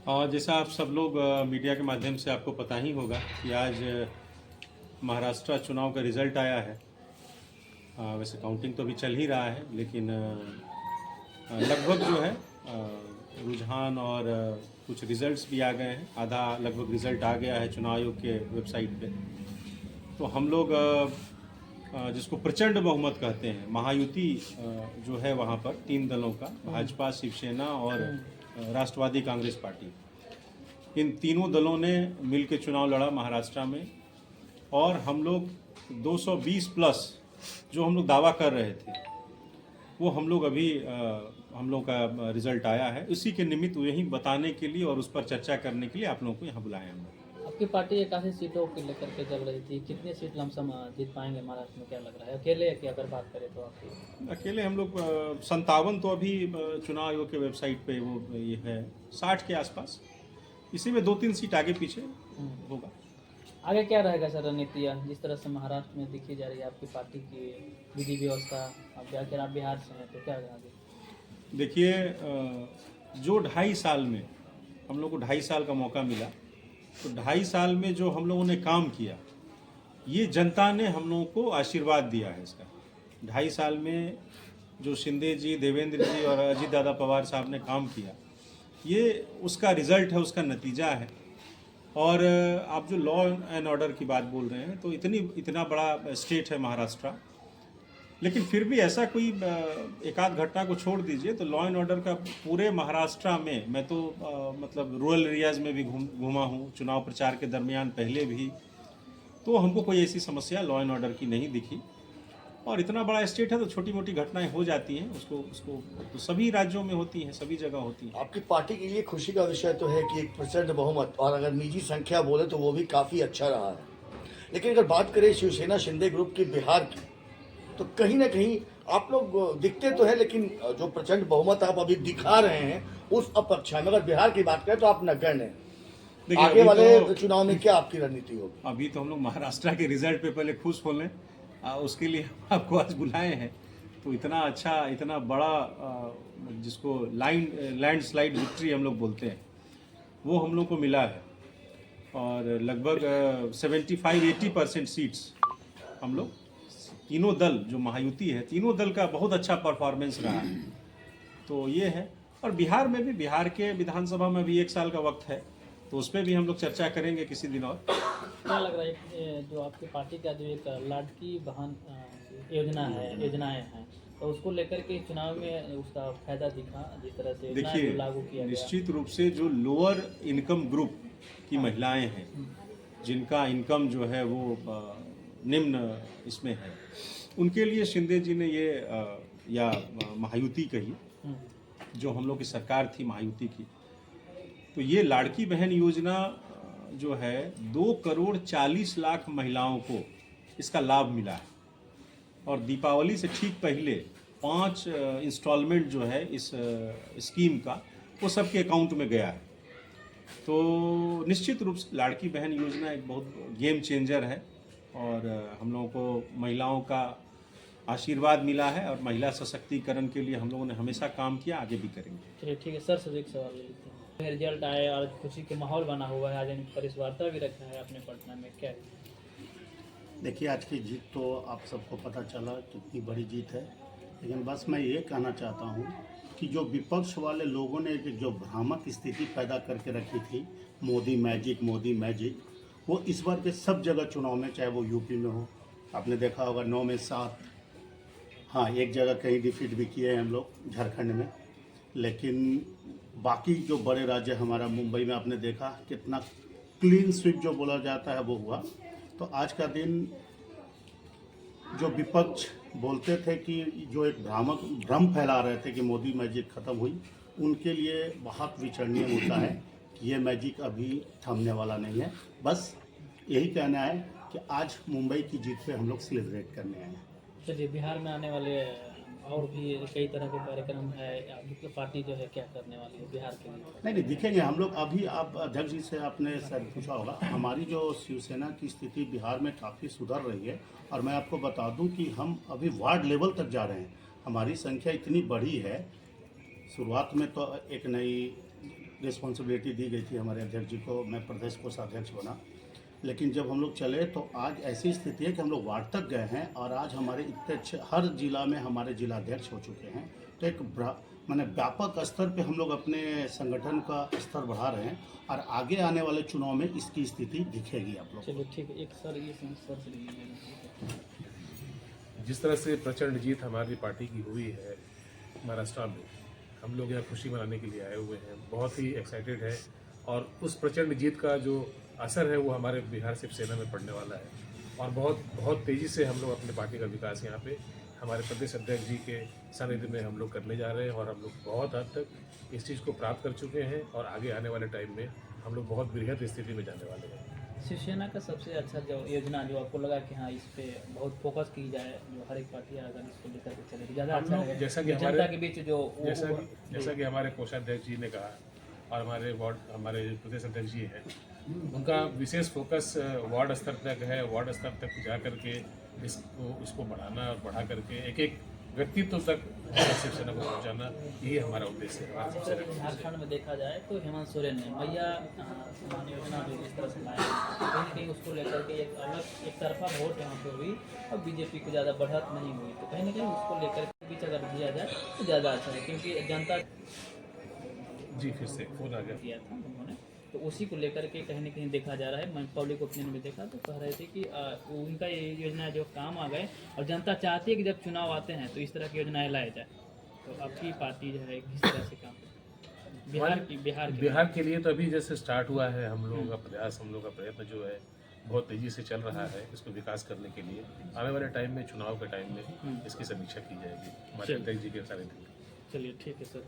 और जैसा आप सब लोग मीडिया के माध्यम से आपको पता ही होगा कि आज महाराष्ट्र चुनाव का रिज़ल्ट आया है। वैसे काउंटिंग तो अभी चल ही रहा है, लेकिन लगभग जो है रुझान और कुछ रिज़ल्ट्स भी आ गए हैं। आधा लगभग रिज़ल्ट आ गया है चुनाव आयोग के वेबसाइट पे। तो हम लोग जिसको प्रचंड बहुमत कहते हैं, महायुति जो है वहाँ पर 3 दलों का, भाजपा, शिवसेना और राष्ट्रवादी कांग्रेस पार्टी, इन तीनों दलों ने मिलकर चुनाव लड़ा महाराष्ट्र में। और हम लोग 220 प्लस जो हम लोग दावा कर रहे थे, वो हम लोग अभी हम लोग का रिजल्ट आया है। उसी के निमित्त यही बताने के लिए और उस पर चर्चा करने के लिए आप लोगों को यहाँ बुलाया हम लोग। आपकी पार्टी काफ़ी सीटों को लेकर के जब रही थी, कितनी सीट लमसम जीत पाएंगे महाराष्ट्र में, क्या लग रहा है? अकेले की अगर बात करें तो आपकी अकेले हम लोग 57 तो अभी चुनाव आयोग के वेबसाइट पे वो ये है, 60 के आसपास। इसी में 2-3 सीट आगे पीछे होगा। आगे क्या रहेगा सर रणनीतियाँ, जिस तरह से महाराष्ट्र में दिखी जा रही है आपकी पार्टी की विधि व्यवस्था? अब जाकर आप बिहार से हैं तो क्या आगे? देखिए, जो 2.5 साल में हम लोग को 2.5 साल का मौका मिला, तो 2.5 साल में जो हम लोगों ने काम किया, ये जनता ने हम लोगों को आशीर्वाद दिया है इसका। 2.5 साल में जो शिंदे जी, देवेंद्र जी और अजीत दादा पवार साहब ने काम किया, ये उसका रिजल्ट है, उसका नतीजा है। और आप जो लॉ एंड ऑर्डर की बात बोल रहे हैं, तो इतना बड़ा स्टेट है महाराष्ट्र, लेकिन फिर भी ऐसा कोई एक आध घटना को छोड़ दीजिए तो लॉ एंड ऑर्डर का पूरे महाराष्ट्र में, मैं तो मतलब रूरल एरियाज़ में भी घूमा हूँ चुनाव प्रचार के दरमियान, पहले भी, तो हमको कोई ऐसी समस्या लॉ एंड ऑर्डर की नहीं दिखी। और इतना बड़ा स्टेट है तो छोटी मोटी घटनाएं हो जाती हैं, उसको तो सभी राज्यों में होती हैं, सभी जगह होती हैं। आपकी पार्टी के लिए खुशी का विषय तो है कि 1% बहुमत, और अगर निजी संख्या बोले तो वो भी काफ़ी अच्छा रहा है। लेकिन अगर बात करें शिवसेना शिंदे ग्रुप की बिहार की, तो कहीं ना कहीं आप लोग दिखते तो है, लेकिन जो प्रचंड बहुमत आप अभी दिखा रहे हैं उस अपेक्षा में अगर बिहार की बात करें तो आप नगण्य हैं। आगे वाले चुनाव में क्या आपकी रणनीति होगी? अभी तो हम लोग महाराष्ट्र के रिजल्ट पे पहले खुश हो लें, उसके लिए आपको आज बुलाए हैं। तो इतना अच्छा, इतना बड़ा जिसको लैंडस्लाइड विक्ट्री हम लोग बोलते हैं, वो हम लोग को मिला है। और लगभग 75-80% सीट्स हम लोग, तीनों दल जो महायुति है, तीनों दल का बहुत अच्छा परफॉर्मेंस रहा है। तो ये है। और बिहार में भी, बिहार के विधानसभा में भी 1 साल का वक्त है, तो उस पर भी हम लोग चर्चा करेंगे किसी दिन। और क्या लग रहा है जो आपकी पार्टी का जो एक लाडकी बहन योजनाएं हैं, तो उसको लेकर के चुनाव में उसका फायदा दिखा, जिस तरह से देखिए, लागू किया गया? निश्चित रूप से जो लोअर इनकम ग्रुप की महिलाएं हैं, जिनका इनकम जो है वो निम्न इसमें है, उनके लिए शिंदे जी ने ये या महायुति कही, जो हम लोग की सरकार थी महायुति की, तो ये लाड़की बहन योजना जो है 2,40,00,000 महिलाओं को इसका लाभ मिला है। और दीपावली से ठीक पहले 5 इंस्टॉलमेंट जो है इस स्कीम का, वो सबके अकाउंट में गया है। तो निश्चित रूप से लाड़की बहन योजना एक बहुत गेम चेंजर है, और हम लोगों को महिलाओं का आशीर्वाद मिला है, और महिला सशक्तिकरण के लिए हम लोगों ने हमेशा काम किया, आगे भी करेंगे। चलिए ठीक है सर, से एक सवाल ले लेते हैं। रिजल्ट आए और खुशी के माहौल बना हुआ है, आज प्रेस वार्ता भी रखा है अपने पटना में, क्या है? देखिए, आज की जीत तो आप सबको पता चला कितनी बड़ी जीत है, लेकिन बस मैं ये कहना चाहता हूँ कि जो विपक्ष वाले लोगों ने जो भ्रामक स्थिति पैदा करके रखी थी, मोदी मैजिक, वो इस बार के सब जगह चुनाव में, चाहे वो यूपी में हो, आपने देखा होगा 9 में 7, हाँ एक जगह कहीं डिफीट भी किए हैं हम लोग झारखंड में, लेकिन बाकी जो बड़े राज्य, हमारा मुंबई में आपने देखा कितना क्लीन स्वीप जो बोला जाता है वो हुआ। तो आज का दिन जो विपक्ष बोलते थे कि जो एक भ्रम फैला रहे थे कि मोदी मैजिक ख़त्म हुई, उनके लिए बहुत विचारणीय मुद्दा है कि ये मैजिक अभी थमने वाला नहीं है। बस यही कहना है कि आज मुंबई की जीत पे हम लोग सेलिब्रेट करने आए हैं। चलिए, बिहार में आने वाले और भी कई तरह के कार्यक्रम है, आपकी पार्टी जो है क्या करने वाली है बिहार के लिए? नहीं दिखेंगे हम लोग। अभी आप अध्यक्ष जी से आपने शायद पूछा होगा, हमारी जो शिवसेना की स्थिति बिहार में काफ़ी सुधर रही है, और मैं आपको बता दूं कि हम अभी वार्ड लेवल तक जा रहे हैं। हमारी संख्या इतनी बड़ी है, शुरुआत में तो एक नई रिस्पॉन्सिबिलिटी दी गई थी हमारे अध्यक्ष जी को, मैं प्रदेश कोषाध्यक्ष बना। लेकिन जब हम लोग चले तो आज ऐसी स्थिति है कि हम लोग वार्ड तक गए हैं और आज हमारे इतने हर जिला में हमारे जिलाध्यक्ष हो चुके हैं। तो एक माने व्यापक स्तर पे हम लोग अपने संगठन का स्तर बढ़ा रहे हैं और आगे आने वाले चुनाव में इसकी स्थिति दिखेगी आप लोग को। चलो ठीक है, एक सर ये सर से लीजिए। जिस तरह से प्रचंड जीत हमारी पार्टी की हुई है महाराष्ट्र में, हम लोग यहाँ खुशी मनाने के लिए आए हुए हैं, बहुत ही एक्साइटेड है। और उस प्रचंड जीत का जो असर है वो हमारे बिहार शिवसेना में पड़ने वाला है और बहुत तेज़ी से हम लोग अपने पार्टी का विकास यहाँ पे हमारे प्रदेश अध्यक्ष जी के सानिध्य में हम लोग करने जा रहे हैं और हम लोग बहुत हद तक इस चीज़ को प्राप्त कर चुके हैं और आगे आने वाले टाइम में हम लोग बहुत बृहद स्थिति में जाने वाले हैं। शिवसेना का सबसे अच्छा जो योजना जो आपको लगा कि हाँ इस पे बहुत फोकस की जाए, जो हर एक पार्टी अगर इसको लेकर के चले ज़्यादा हम अच्छा लोग रहेगा, जैसा कि जनता हमारे के बीच जो जैसा कि हमारे कोषाध्यक्ष जी ने कहा और हमारे प्रदेश अध्यक्ष जी हैं, उनका विशेष फोकस वार्ड स्तर तक है। वार्ड स्तर तक जा करके इसको बढ़ाना और बढ़ा करके एक एक व्यक्तित्व तक शिवसेना को पहुंचाना, यही हमारा उद्देश्य है हमारे शिवसेना का। झारखंड में देखा जाए तो हेमंत सोरेन ने मैया समान योजना जो इस तरह से लाया, कहीं न कहीं उसको लेकर के एक अलग एक तरफा वोट यहाँ पे हुई और बीजेपी को ज़्यादा बढ़त नहीं हुई। तो कहीं न कहीं उसको लेकर के बीच अगर दिया जाए तो ज़्यादा अच्छा है, क्योंकि जनता जी फिर से फोन आ गया। किया था उन्होंने, तो उसी को लेकर के कहीं न कहीं देखा जा रहा है। मैं पब्लिक ओपिनियन में देखा तो कह रहे थे कि उनका ये योजना जो काम आ गए और जनता चाहती है कि जब चुनाव आते हैं तो इस तरह की योजनाएं लाया जाए। तो आपकी पार्टी जो है किस तरह से काम बिहार के लिए तो अभी जैसे स्टार्ट हुआ है हम लोग का प्रयास, हम लोग का प्रयत्न जो है बहुत तेज़ी से चल रहा है इसको विकास करने के लिए। आने वाले टाइम में, चुनाव के टाइम में इसकी समीक्षा की जाएगी हमारे अध्यक्ष जी के सानिध्य में। चलिए ठीक है सर।